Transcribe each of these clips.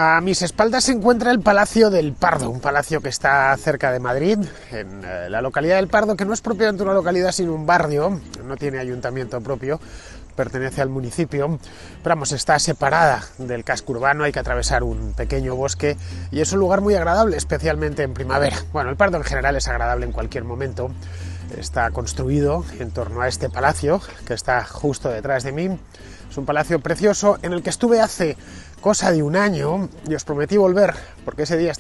A mis espaldas se encuentra el Palacio del Pardo, un palacio que está cerca de Madrid, en la localidad del Pardo, que no es propiamente una localidad sino un barrio, no tiene ayuntamiento propio, pertenece al municipio, pero vamos, está separada del casco urbano, hay que atravesar un pequeño bosque y es un lugar muy agradable, especialmente en primavera. Bueno, el Pardo en general es agradable en cualquier momento. Está construido en torno a este palacio que está justo detrás de mí. Es un palacio precioso en el que estuve hace cosa de un año y os prometí volver porque ese día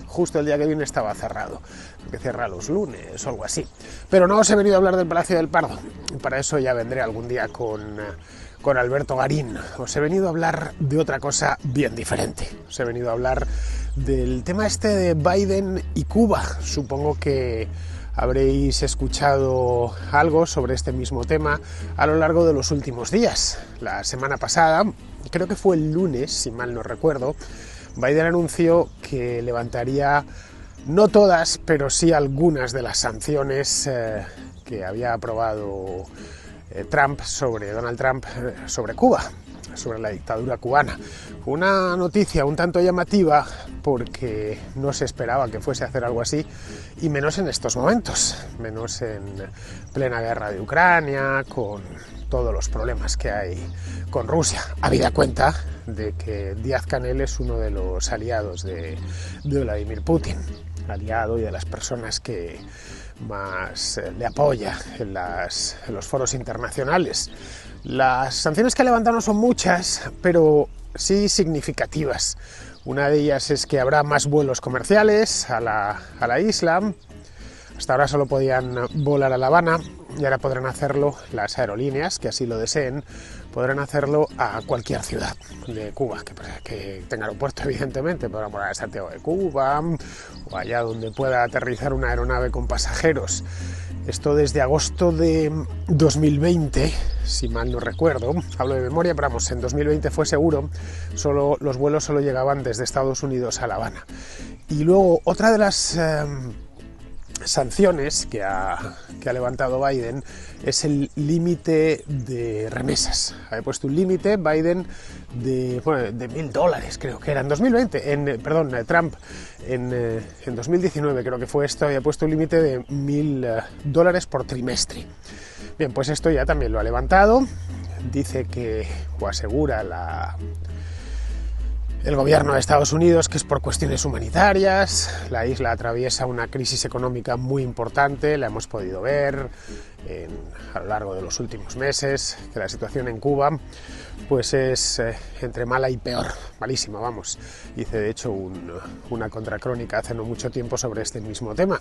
justo el día que vine estaba cerrado, porque cierra los lunes o algo así. Pero no os he venido a hablar del Palacio del Pardo, y para eso ya vendré algún día con Alberto Garín. Os he venido a hablar de otra cosa bien diferente. Os he venido a hablar del tema este de Biden y Cuba. Supongo que habréis escuchado algo sobre este mismo tema a lo largo de los últimos días. La semana pasada, creo que fue el lunes, si mal no recuerdo, Biden anunció que levantaría no todas, pero sí algunas de las sanciones que había aprobado Donald Trump sobre Cuba, sobre la dictadura cubana. Fue una noticia un tanto llamativa porque no se esperaba que fuese a hacer algo así, y menos en estos momentos, menos en plena guerra de Ucrania, con todos los problemas que hay con Rusia, habida cuenta de que Díaz-Canel es uno de los aliados de Vladimir Putin, aliado y de las personas que más le apoya en los foros internacionales. Las sanciones que ha levantado no son muchas, pero sí significativas. Una de ellas es que habrá más vuelos comerciales a la isla. Hasta ahora solo podían volar a La Habana y ahora podrán hacerlo las aerolíneas, que así lo deseen, podrán hacerlo a cualquier ciudad de Cuba, que tenga aeropuerto, evidentemente, podrán volar a Santiago de Cuba o allá donde pueda aterrizar una aeronave con pasajeros. Esto desde agosto de 2020, si mal no recuerdo, hablo de memoria, pero vamos, en 2020 fue seguro, los vuelos solo llegaban desde Estados Unidos a La Habana. Y luego otra de las sanciones que ha levantado Biden es el límite de remesas. Ha puesto un límite Biden de $1.000, creo que era en 2020, Trump en 2019 creo que fue esto, había puesto un límite de $1.000 por trimestre. Bien, pues esto ya también lo ha levantado, dice que, o asegura el gobierno de Estados Unidos, que es por cuestiones humanitarias. La isla atraviesa una crisis económica muy importante, la hemos podido ver a lo largo de los últimos meses, que la situación en Cuba pues es entre mala y peor, malísima, vamos. Hice de hecho una contracrónica hace no mucho tiempo sobre este mismo tema.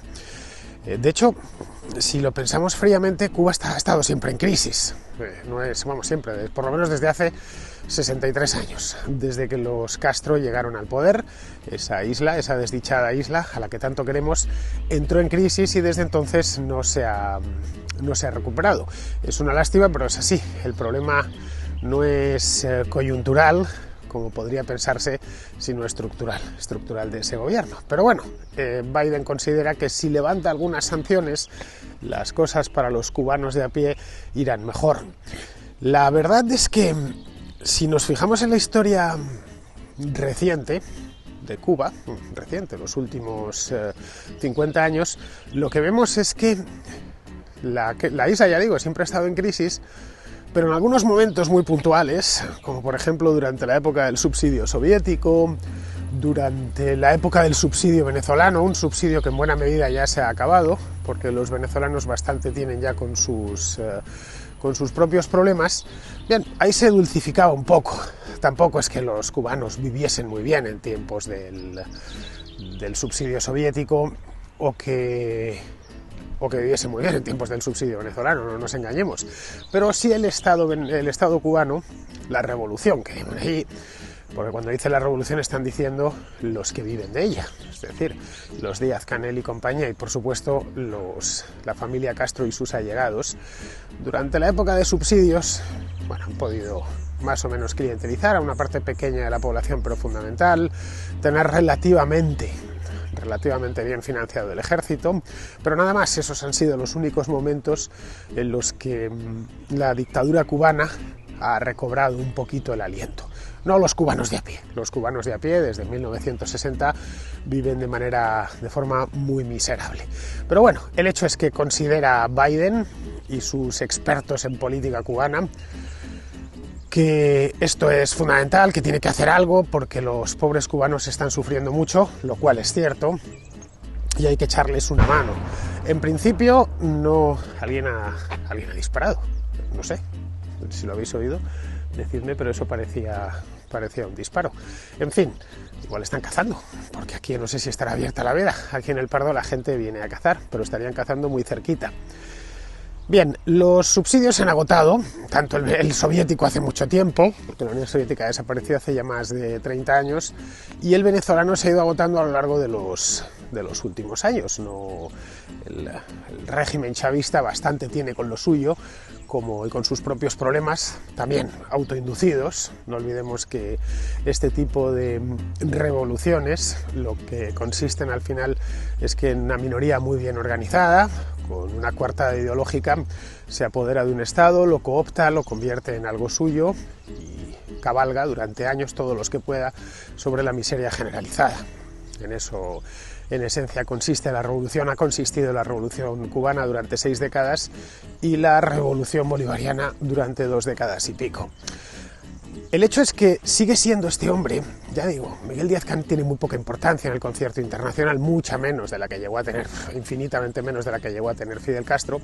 De hecho, si lo pensamos fríamente, Cuba ha estado siempre en crisis. Siempre, por lo menos desde hace 63 años, desde que los Castro llegaron al poder. Esa desdichada isla a la que tanto queremos, entró en crisis y desde entonces no se ha recuperado. Es una lástima, pero es así. El problema no es coyuntural, como podría pensarse, sino estructural de ese gobierno. Pero bueno, Biden considera que si levanta algunas sanciones, las cosas para los cubanos de a pie irán mejor. La verdad es que, si nos fijamos en la historia reciente de Cuba, los últimos 50 años, lo que vemos es que la isla, ya digo, siempre ha estado en crisis, pero en algunos momentos muy puntuales, como por ejemplo durante la época del subsidio soviético, durante la época del subsidio venezolano, un subsidio que en buena medida ya se ha acabado, porque los venezolanos bastante tienen ya con sus propios problemas. Bien, ahí se dulcificaba un poco. Tampoco es que los cubanos viviesen muy bien en tiempos del subsidio soviético o que viviese muy bien en tiempos del subsidio venezolano, no nos engañemos. Pero sí el Estado cubano, la revolución que viene ahí, porque cuando dice la revolución están diciendo los que viven de ella, es decir, los Díaz-Canel y compañía, y por supuesto la familia Castro y sus allegados, durante la época de subsidios, han podido más o menos clientelizar a una parte pequeña de la población, pero fundamental, tener relativamente bien financiado el ejército, pero nada más. Esos han sido los únicos momentos en los que la dictadura cubana ha recobrado un poquito el aliento. no los cubanos de a pie. Los cubanos de a pie desde 1960 viven de forma muy miserable. Pero bueno, el hecho es que considera Biden y sus expertos en política cubana que esto es fundamental, que tiene que hacer algo porque los pobres cubanos están sufriendo mucho, lo cual es cierto, y hay que echarles una mano. En principio, no, alguien ha disparado, no sé si lo habéis oído, decidme, pero eso parecía un disparo. En fin, igual están cazando, porque aquí no sé si estará abierta la veda. Aquí en el Pardo la gente viene a cazar, pero estarían cazando muy cerquita. Bien, los subsidios se han agotado, tanto el soviético hace mucho tiempo, porque la Unión Soviética desapareció hace ya más de 30 años, y el venezolano se ha ido agotando a lo largo de los últimos años. El régimen chavista bastante tiene con lo suyo, y con sus propios problemas, también autoinducidos. No olvidemos que este tipo de revoluciones lo que consisten al final es que una minoría muy bien organizada, con una coartada ideológica, se apodera de un Estado, lo coopta, lo convierte en algo suyo y cabalga durante años todos los que pueda sobre la miseria generalizada. En eso, en esencia, ha consistido la revolución cubana durante 6 décadas y la revolución bolivariana durante 2 décadas y pico. El hecho es que sigue siendo este hombre, ya digo, Miguel Díaz-Canel tiene muy poca importancia en el concierto internacional, mucha menos de la que llegó a tener, infinitamente menos de la que llegó a tener Fidel Castro,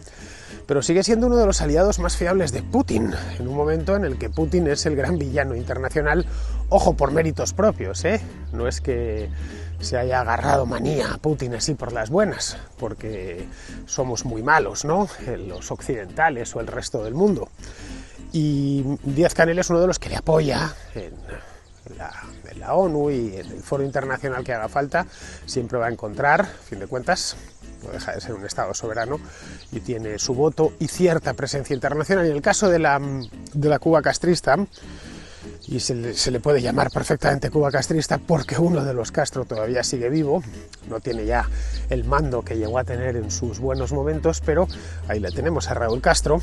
pero sigue siendo uno de los aliados más fiables de Putin, en un momento en el que Putin es el gran villano internacional, ojo, por méritos propios, no es que se haya agarrado manía a Putin así por las buenas, porque somos muy malos, ¿no?, los occidentales o el resto del mundo. Y Díaz-Canel es uno de los que le apoya en la ONU y en el foro internacional que haga falta. Siempre va a encontrar, a fin de cuentas, no deja de ser un Estado soberano y tiene su voto y cierta presencia internacional. Y en el caso de la Cuba castrista, y se le puede llamar perfectamente Cuba castrista porque uno de los Castro todavía sigue vivo, no tiene ya el mando que llegó a tener en sus buenos momentos, pero ahí le tenemos a Raúl Castro.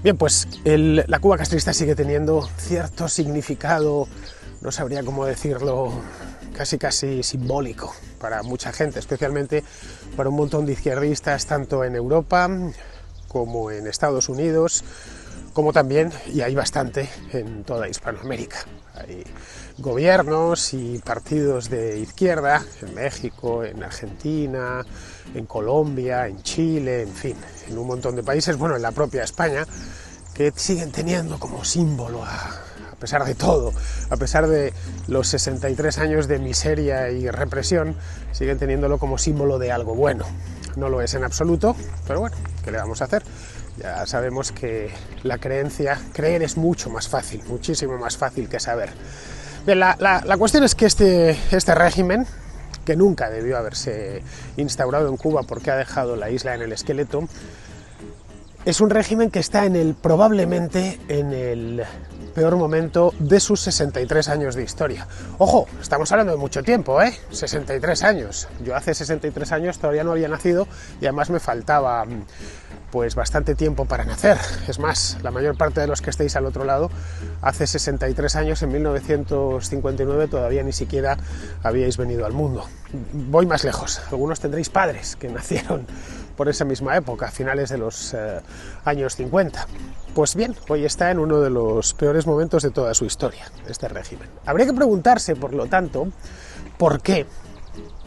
Bien, pues la Cuba castrista sigue teniendo cierto significado, no sabría cómo decirlo, casi simbólico para mucha gente, especialmente para un montón de izquierdistas, tanto en Europa como en Estados Unidos, como también, y hay bastante, en toda Hispanoamérica. Hay gobiernos y partidos de izquierda en México, en Argentina, en Colombia, en Chile, en fin, en un montón de países, bueno, en la propia España, que siguen teniendo como símbolo, a pesar de todo, a pesar de los 63 años de miseria y represión, siguen teniéndolo como símbolo de algo bueno. No lo es en absoluto, pero bueno, ¿qué le vamos a hacer? Ya sabemos que creer es mucho más fácil, muchísimo más fácil que saber. Bien, la cuestión es que este régimen, que nunca debió haberse instaurado en Cuba porque ha dejado la isla en el esqueleto, es un régimen que está probablemente en el peor momento de sus 63 años de historia. Ojo, estamos hablando de mucho tiempo, 63 años. Yo hace 63 años todavía no había nacido y además me faltaba pues bastante tiempo para nacer. Es más, la mayor parte de los que estéis al otro lado, hace 63 años, en 1959, todavía ni siquiera habíais venido al mundo. Voy más lejos, algunos tendréis padres que nacieron por esa misma época, a finales de los años 50. Pues bien, hoy está en uno de los peores momentos de toda su historia, este régimen. Habría que preguntarse, por lo tanto, por qué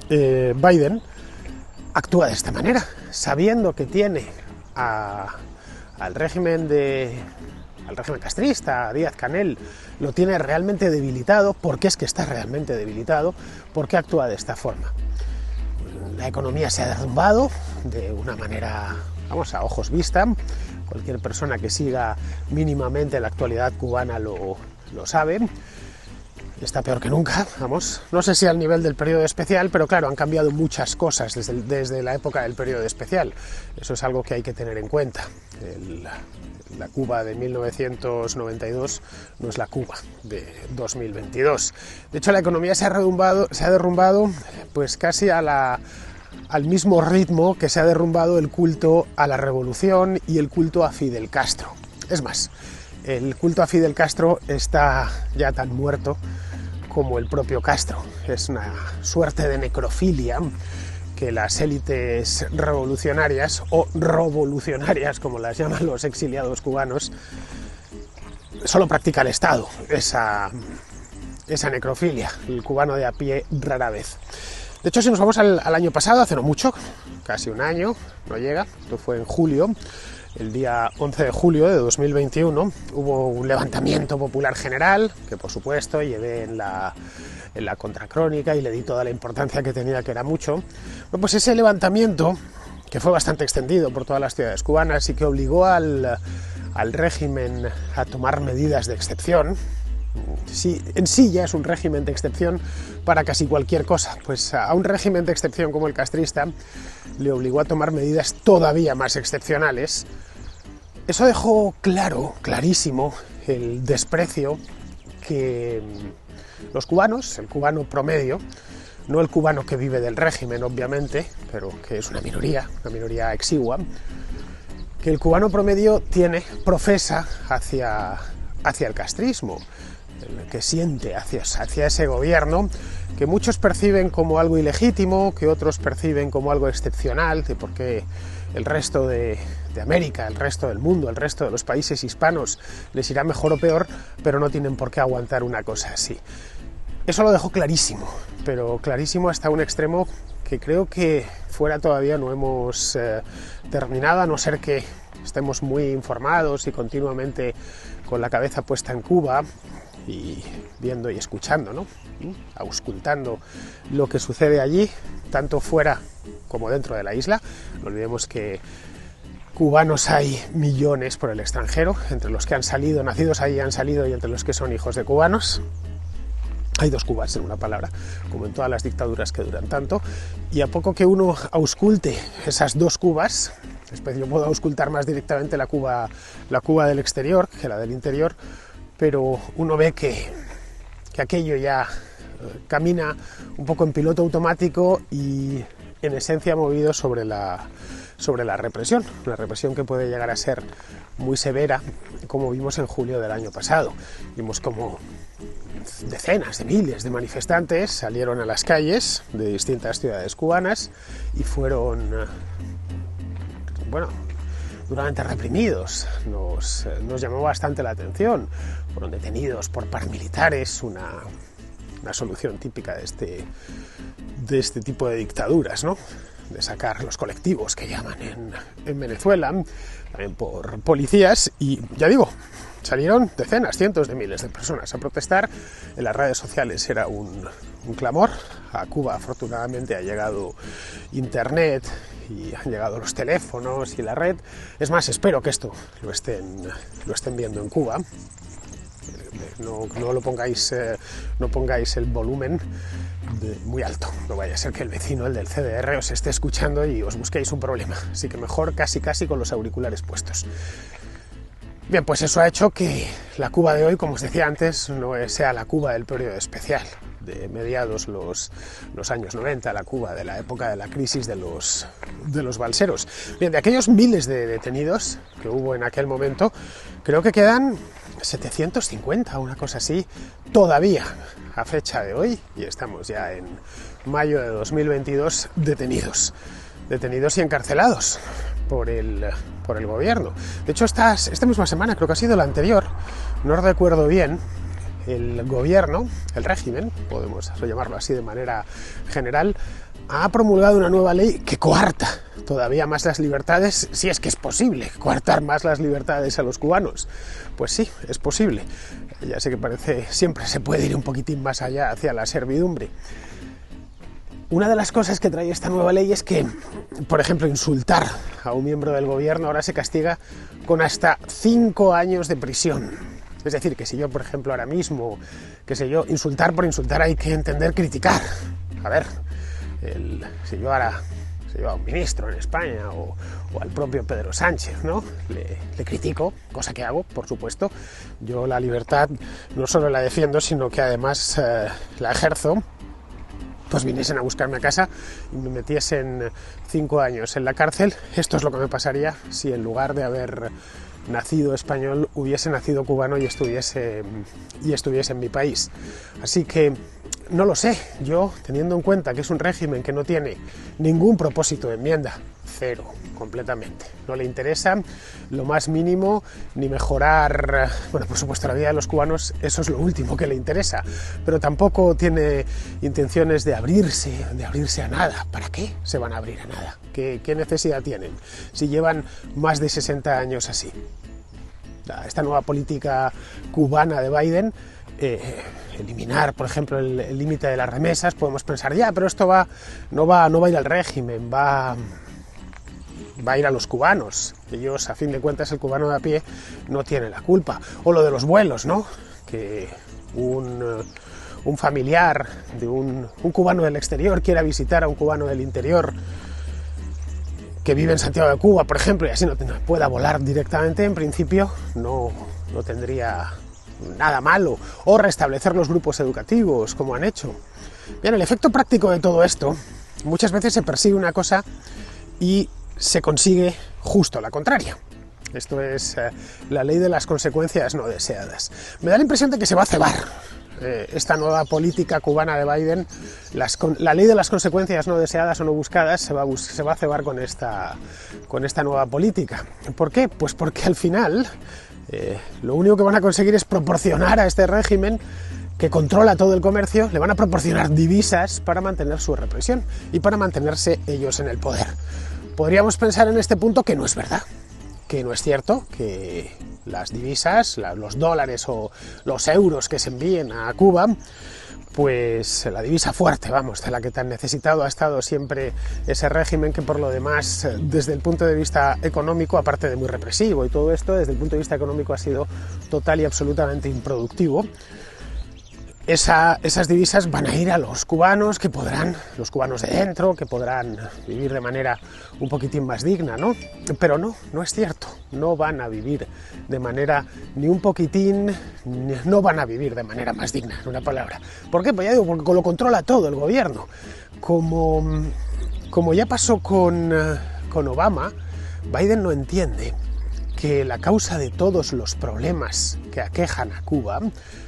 Biden actúa de esta manera, sabiendo que tiene al régimen castrista, a Díaz-Canel, lo tiene realmente debilitado. ¿Por qué es que está realmente debilitado? ¿Por qué actúa de esta forma? La economía se ha derrumbado de una manera, vamos, a ojos vista. Cualquier persona que siga mínimamente la actualidad cubana lo sabe. Está peor que nunca, vamos. No sé si al nivel del periodo especial, pero claro, han cambiado muchas cosas desde la época del periodo especial. Eso es algo que hay que tener en cuenta. La Cuba de 1992 no es la Cuba de 2022. De hecho, la economía se ha derrumbado pues casi al mismo ritmo que se ha derrumbado el culto a la revolución y el culto a Fidel Castro. Es más, el culto a Fidel Castro está ya tan muerto como el propio Castro. Es una suerte de necrofilia que las élites revolucionarias, o revolucionarias como las llaman los exiliados cubanos, solo practica el Estado, esa necrofilia. El cubano de a pie rara vez. De hecho, si nos vamos al año pasado, hace no mucho, casi un año, no llega, esto fue en julio, el día 11 de julio de 2021, hubo un levantamiento popular general, que por supuesto llevé en la contracrónica y le di toda la importancia que tenía, que era mucho. Bueno, pues ese levantamiento, que fue bastante extendido por todas las ciudades cubanas y que obligó al régimen a tomar medidas de excepción. Sí, en sí ya es un régimen de excepción para casi cualquier cosa, pues a un régimen de excepción como el castrista le obligó a tomar medidas todavía más excepcionales. Eso dejó clarísimo el desprecio que los cubanos, el cubano promedio, no el cubano que vive del régimen obviamente, pero que es una minoría exigua, que el cubano promedio profesa hacia el castrismo, que siente hacia ese gobierno, que muchos perciben como algo ilegítimo, que otros perciben como algo excepcional, porque el resto de América, el resto del mundo, el resto de los países hispanos les irá mejor o peor, pero no tienen por qué aguantar una cosa así. Eso lo dejó clarísimo, pero clarísimo hasta un extremo que creo que fuera todavía no hemos terminado, a no ser que estemos muy informados y continuamente con la cabeza puesta en Cuba y viendo y escuchando, ¿no? Auscultando lo que sucede allí, tanto fuera como dentro de la isla. No olvidemos que cubanos hay millones por el extranjero, entre los que han salido, nacidos ahí han salido, y entre los que son hijos de cubanos. Hay dos Cubas, en una palabra, como en todas las dictaduras que duran tanto, y a poco que uno ausculte esas dos Cubas, yo puedo auscultar más directamente la Cuba del exterior que la del interior, pero uno ve que aquello ya camina un poco en piloto automático y en esencia movido sobre la represión, una represión que puede llegar a ser muy severa, como vimos en julio del año pasado. Vimos como decenas de miles de manifestantes salieron a las calles de distintas ciudades cubanas y fueron, duramente reprimidos. Nos llamó bastante la atención. Fueron detenidos por paramilitares, una solución típica de este tipo de dictaduras, ¿no? De sacar los colectivos que llaman en Venezuela, también por policías, y ya digo, salieron decenas, cientos de miles de personas a protestar. En las redes sociales era un clamor. A Cuba afortunadamente ha llegado internet y han llegado los teléfonos y la red. Es más, espero que esto lo estén viendo en Cuba. No pongáis el volumen muy alto, no vaya a ser que el vecino, el del CDR, os esté escuchando y os busquéis un problema, así que mejor casi con los auriculares puestos. Bien, pues eso ha hecho que la Cuba de hoy, como os decía antes, no sea la Cuba del periodo especial de mediados los años 90, la Cuba de la época de la crisis de los balseros. Bien, de aquellos miles de detenidos que hubo en aquel momento, creo que quedan 750, una cosa así, todavía a fecha de hoy, y estamos ya en mayo de 2022, detenidos y encarcelados por el gobierno. De hecho, esta misma semana, creo que ha sido la anterior, no recuerdo bien, el gobierno, el régimen, podemos llamarlo así de manera general, ha promulgado una nueva ley que coarta todavía más las libertades, si es que es posible coartar más las libertades a los cubanos. Pues sí, es posible. Ya sé que siempre se puede ir un poquitín más allá hacia la servidumbre. Una de las cosas que trae esta nueva ley es que, por ejemplo, insultar a un miembro del gobierno ahora se castiga con hasta 5 años de prisión. Es decir, que si yo, por ejemplo, ahora mismo, insultar por insultar hay que entender criticar. A ver, si yo a un ministro en España o al propio Pedro Sánchez, ¿no? Le critico, cosa que hago, por supuesto. Yo la libertad no solo la defiendo, sino que además la ejerzo. Pues viniesen a buscarme a casa y me metiesen 5 años en la cárcel. Esto es lo que me pasaría si en lugar de haber nacido español hubiese nacido cubano y estuviese en mi país. Así que no lo sé, yo teniendo en cuenta que es un régimen que no tiene ningún propósito de enmienda, cero, completamente. No le interesa lo más mínimo ni mejorar, bueno, por supuesto la vida de los cubanos, eso es lo último que le interesa, pero tampoco tiene intenciones de abrirse a nada. ¿Para qué se van a abrir a nada? ¿Qué necesidad tienen si llevan más de 60 años así? Esta nueva política cubana de Biden, eliminar, por ejemplo, el límite de las remesas, podemos pensar, ya, pero esto no va a ir al régimen, va a ir a los cubanos. Ellos, a fin de cuentas, el cubano de a pie no tiene la culpa. O lo de los vuelos, ¿no? Que un familiar de un cubano del exterior quiera visitar a un cubano del interior que vive en Santiago de Cuba, por ejemplo, y así no pueda volar directamente, en principio no tendría nada malo. O restablecer los grupos educativos, como han hecho. Bien, el efecto práctico de todo esto, muchas veces se persigue una cosa y se consigue justo la contraria. Esto es la ley de las consecuencias no deseadas. Me da la impresión de que se va a cebar esta nueva política cubana de Biden. La ley de las consecuencias no deseadas o no buscadas se va a cebar con esta nueva política. ¿Por qué? Pues porque al final lo único que van a conseguir es proporcionar a este régimen que controla todo el comercio, le van a proporcionar divisas para mantener su represión y para mantenerse ellos en el poder. Podríamos pensar en este punto que no es verdad, que no es cierto, que las divisas, los dólares o los euros que se envíen a Cuba, pues la divisa fuerte, vamos, de la que tan necesitado ha estado siempre ese régimen, que por lo demás, desde el punto de vista económico, aparte de muy represivo y todo esto, desde el punto de vista económico ha sido total y absolutamente improductivo. Esas divisas van a ir a los cubanos, los cubanos de dentro, que podrán vivir de manera un poquitín más digna, ¿no? Pero no es cierto, no van a vivir de manera ni un poquitín, no van a vivir de manera más digna, en una palabra. ¿Por qué? Pues ya digo, porque lo controla todo el gobierno. Como ya pasó con Obama, Biden no entiende que la causa de todos los problemas que aquejan a Cuba,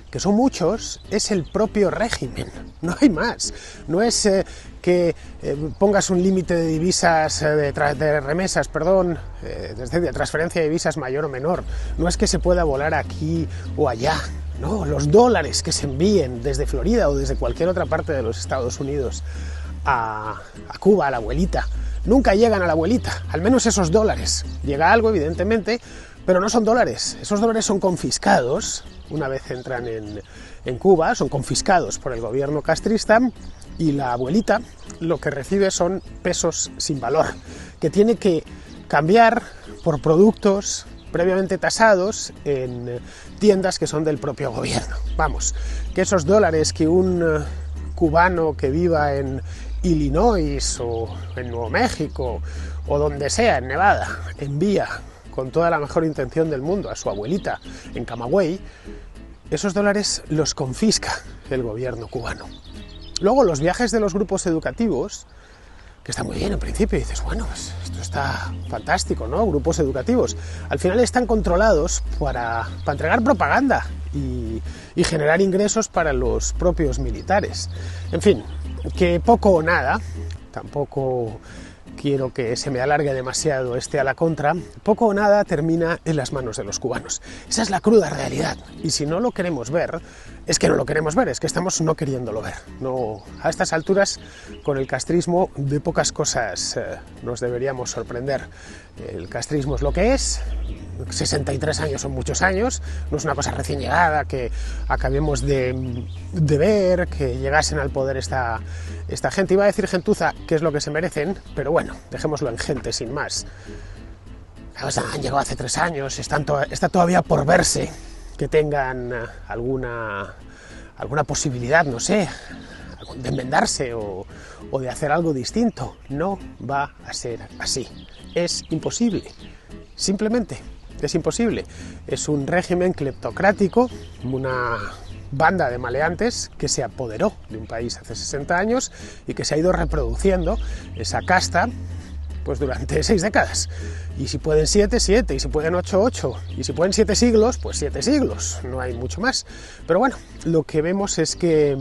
que son muchos, es el propio régimen, no hay más. No es que pongas un límite de divisas, de remesas, perdón, de transferencia de divisas mayor o menor. No es que se pueda volar aquí o allá. No, los dólares que se envíen desde Florida o desde cualquier otra parte de los Estados Unidos a Cuba, a la abuelita, nunca llegan a la abuelita, al menos esos dólares. Llega algo, evidentemente, pero no son dólares. Esos dólares son confiscados. Una vez entran en Cuba, son confiscados por el gobierno castrista y la abuelita lo que recibe son pesos sin valor, que tiene que cambiar por productos previamente tasados en tiendas que son del propio gobierno. Vamos, que esos dólares que un cubano que viva en Illinois o en Nuevo México o donde sea, en Nevada, envía con toda la mejor intención del mundo a su abuelita en Camagüey, esos dólares los confisca el gobierno cubano. Luego los viajes de los grupos educativos, que está muy bien en principio, y dices, bueno, pues esto está fantástico, ¿no? Grupos educativos. Al final están controlados para entregar propaganda y generar ingresos para los propios militares. En fin, que poco o nada, tampoco quiero que se me alargue demasiado a la contra, poco o nada termina en las manos de los cubanos. Esa es la cruda realidad. Y si no lo queremos ver, es que no lo queremos ver, es que estamos no queriéndolo ver. No, a estas alturas, con el castrismo, de pocas cosas nos deberíamos sorprender. El castrismo es lo que es, 63 años son muchos años, no es una cosa recién llegada que acabemos de ver, que llegasen al poder esta gente. Iba a decir gentuza, que es lo que se merecen, pero bueno, dejémoslo en gente, sin más. Han llegado hace 3 años, está todavía por verse que tengan alguna posibilidad, no sé, de enmendarse o de hacer algo distinto. No va a ser así. Es imposible. Simplemente es imposible. Es un régimen cleptocrático, una banda de maleantes que se apoderó de un país hace 60 años y que se ha ido reproduciendo, esa casta pues durante 6 décadas. Y si pueden 7, 7, y si pueden 8, 8, y si pueden 7 siglos, pues 7 siglos, no hay mucho más. Pero bueno, lo que vemos es que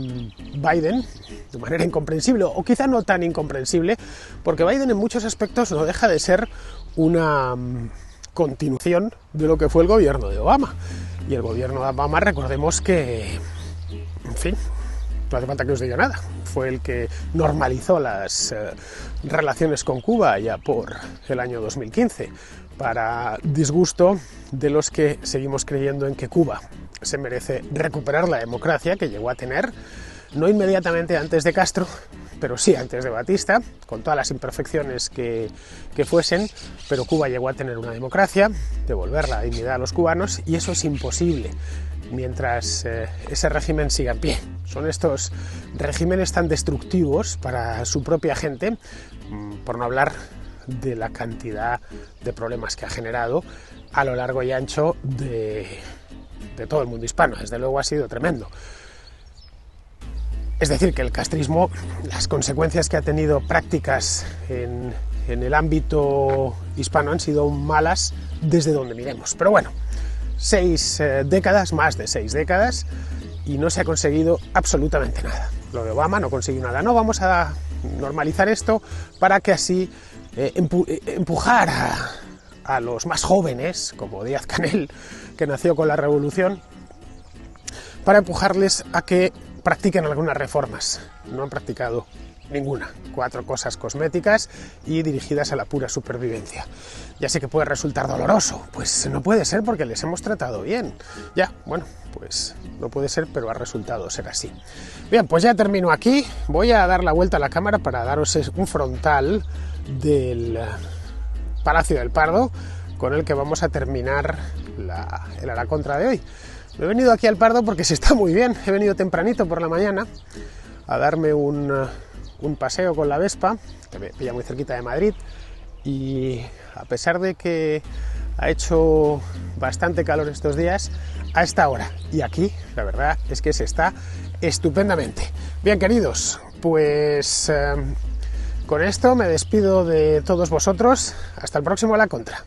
Biden, de manera incomprensible, o quizá no tan incomprensible, porque Biden en muchos aspectos no deja de ser una continuación de lo que fue el gobierno de Obama. Y el gobierno de Obama, recordemos que, en fin, no hace falta que os diga nada, fue el que normalizó las relaciones con Cuba ya por el año 2015, para disgusto de los que seguimos creyendo en que Cuba se merece recuperar la democracia que llegó a tener, no inmediatamente antes de Castro, pero sí antes de Batista, con todas las imperfecciones que fuesen, pero Cuba llegó a tener una democracia, devolver la dignidad a los cubanos, y eso es imposible mientras ese régimen siga en pie. Son estos regímenes tan destructivos para su propia gente, por no hablar de la cantidad de problemas que ha generado a lo largo y ancho de todo el mundo hispano. Desde luego ha sido tremendo. Es decir, que el castrismo, las consecuencias que ha tenido prácticas en el ámbito hispano han sido malas desde donde miremos. Pero bueno, 6 décadas, más de 6 décadas, y no se ha conseguido absolutamente nada. Lo de Obama no consiguió nada. No vamos a normalizar esto para que así empujar a los más jóvenes, como Díaz-Canel, que nació con la revolución, para empujarles a que practiquen algunas reformas. No han practicado ninguna. 4 cosas cosméticas y dirigidas a la pura supervivencia. Ya sé que puede resultar doloroso, pues no puede ser porque les hemos tratado bien. Ya, bueno, pues no puede ser, pero ha resultado ser así. Bien, pues ya termino aquí. Voy a dar la vuelta a la cámara para daros un frontal del Palacio del Pardo, con el que vamos a terminar el a la contra de hoy. Me he venido aquí al Pardo porque se está muy bien. He venido tempranito por la mañana a darme un paseo con la Vespa, que me pilla muy cerquita de Madrid, y a pesar de que ha hecho bastante calor estos días, a esta hora y aquí, la verdad es que se está estupendamente. Bien, queridos, pues con esto me despido de todos vosotros. Hasta el próximo A la Contra.